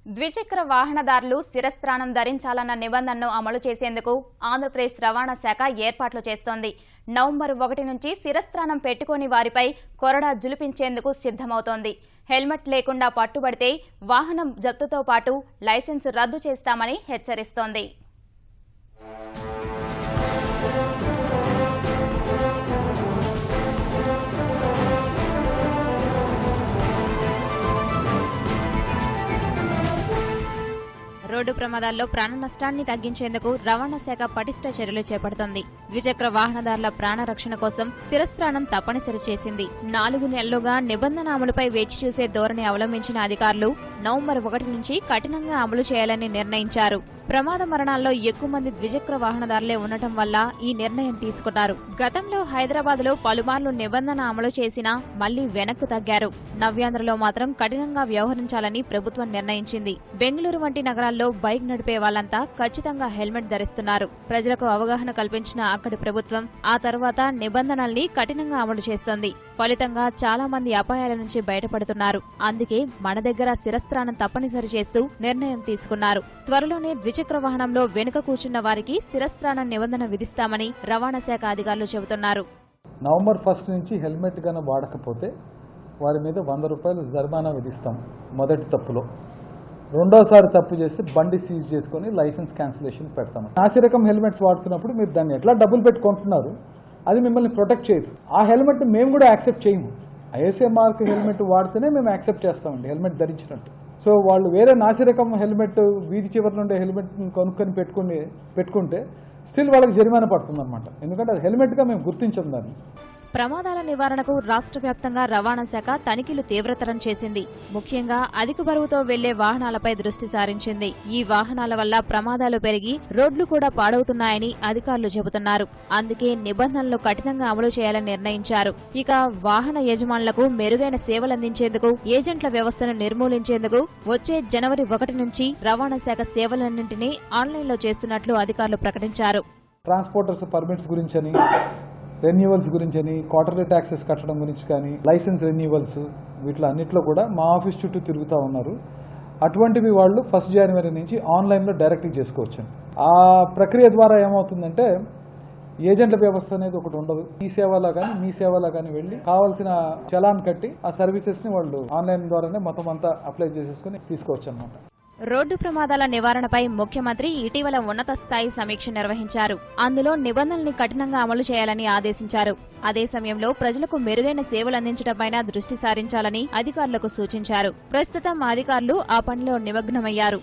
ద్విచక్ర వాహనదారులు శిరస్త్రాణం ధరించాలన్న నిబంధనను అమలు చేసేందుకు ఆంధ్రప్రదేశ్ రవాణా శాఖ ఏర్పాట్లు చేస్తోంది. నవంబర్ 1 నుంచి శిరస్త్రాణం పెట్టుకోని వారిపై కొరడా జులిపించేందుకు సిద్ధమవుతోంది. హెల్మెట్ లేకుండా పట్టుబడితే వాహనం జప్తుతో పాటు లైసెన్స్ రద్దు చేస్తామని హెచ్చరిస్తోంది. రోడ్డు ప్రమాదాల్లో ప్రాణ నష్టాన్ని తగ్గించేందుకు రవాణా శాఖ పటిష్ట చర్యలు చేపడుతోంది. ద్విచక్ర వాహనదారుల ప్రాణ రక్షణ కోసం శిరస్త్రాణం తప్పనిసరి చేసింది. 4 నెలలుగా నిబంధన అమలుపై వేచి చూసే ధోరణి అవలంబించిన అధికారులు నవంబర్ 1 నుంచి కఠినంగా అమలు చేయాలని నిర్ణయించారు. ప్రమాద మరణాల్లో ఎక్కువ మంది ద్విచక్ర వాహనదారులే ఉండటం వల్ల ఈ నిర్ణయం తీసుకున్నారు. గతంలో హైదరాబాద్ లో పలుమార్లు నిబంధన అమలు చేసినా మళ్లీ వెనక్కు తగ్గారు. నవ్యాంధ్రలో మాత్రం కఠినంగా వ్యవహరించాలని ప్రభుత్వం నిర్ణయించింది. బెంగళూరు వంటి నగరాల్లో బైక్ నడిపే వాళ్లంతా ఖచ్చితంగా హెల్మెట్ ధరిస్తున్నారు. ప్రజలకు అవగాహన కల్పించిన అక్కడి ప్రభుత్వం ఆ తర్వాత నిబంధనల్ని కఠినంగా అమలు చేస్తోంది. ఫలితంగా చాలా మంది అపాయాల నుంచి బయటపడుతున్నారు. అందుకే మన దగ్గర శిరస్త్రాణం తప్పనిసరి చేస్తూ నిర్ణయం తీసుకున్నారు. త్వరలోనే ద్విచక్ర వాహనంలో వెనుక కూర్చున్న వారికి శిరస్త్రాణం నిబంధన విధిస్తామని రవాణా శాఖ అధికారులు చెబుతున్నారు. నవంబర్ 1 నుంచి హెల్మెట్ గన వాడకపోతే వారి మీద 100 రూపాయలు జరిమానా విధిస్తాం మొదటి తప్పులో. రెండోసారి తప్పు చేసి బండి సీజ్ చేసుకుని లైసెన్స్ క్యాన్సిలేషన్ పెడతాం. నాసిరకం హెల్మెట్స్ వాడుతున్నప్పుడు మీరు దాన్ని ఎట్లా డబ్బులు పెట్టుకుంటున్నారు, అది మిమ్మల్ని ప్రొటెక్ట్ చేయదు. ఆ హెల్మెట్ మేము కూడా యాక్సెప్ట్ చేయము. ఐఎస్ఏ మార్క్ హెల్మెట్ వాడితేనే మేము యాక్సెప్ట్ చేస్తామండి హెల్మెట్ ధరించినట్టు. సో వాళ్ళు వేరే నాసిరకం హెల్మెట్ వీధి చివరి నుండే హెల్మెట్ కొనుక్కొని పెట్టుకుంటే స్టిల్ వాళ్ళకి జరిమానా పడుతుంది అనమాట. ఎందుకంటే అది హెల్మెట్గా మేము గుర్తించం దాన్ని. ప్రమాదాల నివారణకు రాష్ట్ర వ్యాప్తంగా రవాణా శాఖ తనిఖీలు తీవ్రతరం చేసింది. ముఖ్యంగా అధిక బరువుతో వెళ్లే వాహనాలపై దృష్టి సారించింది. ఈ వాహనాల వల్ల ప్రమాదాలు పెరిగి రోడ్లు కూడా పాడవుతున్నాయని అధికారులు చెబుతున్నారు. అందుకే నిబంధనలు కఠినంగా అమలు చేయాలని నిర్ణయించారు. ఇక వాహన యజమానులకు మెరుగైన సేవలందించేందుకు ఏజెంట్ల వ్యవస్థను నిర్మూలించేందుకు వచ్చే జనవరి 1 నుంచి రవాణా శాఖ సేవలన్నింటినీ ఆన్లైన్లో చేస్తున్నట్లు అధికారులు ప్రకటించారు. ట్రాన్స్పోర్టర్స్ పర్మిట్స్ గురించని, రెన్యూవల్స్ గురించని, క్వార్టర్లీ ట్యాక్సెస్ కట్టడం గురించి కానీ, లైసెన్స్ రెన్యూవల్స్, వీటిలో అన్నింటిలో కూడా మా ఆఫీస్ చుట్టూ తిరుగుతూ ఉన్నారు. అటువంటివి వాళ్ళు 1 జనవరి నుంచి ఆన్లైన్లో డైరెక్ట్గా చేసుకోవచ్చు. ఆ ప్రక్రియ ద్వారా ఏమవుతుందంటే ఏజెంట్ల వ్యవస్థ అనేది ఒకటి ఉండదు. ఈ సేవలో కానీ మీ సేవలో కానీ వెళ్ళి కావాల్సిన చలాన్ కట్టి ఆ సర్వీసెస్ని వాళ్ళు ఆన్లైన్ ద్వారానే మొత్తం అంతా అప్లై చేసేసుకుని తీసుకోవచ్చు అన్నమాట. రోడ్డు ప్రమాదాల నివారణపై ముఖ్యమంత్రి ఇటీవల ఉన్నత స్థాయి సమీక్ష నిర్వహించారు. అందులో నిబంధనల్ని కఠినంగా అమలు చేయాలని ఆదేశించారు. అదే సమయంలో ప్రజలకు మెరుగైన సేవలు అందించడంపైన దృష్టి సారించాలని అధికారులకు సూచించారు. ప్రస్తుతం అధికారులు ఆ పనిలో నిమగ్నమయ్యారు.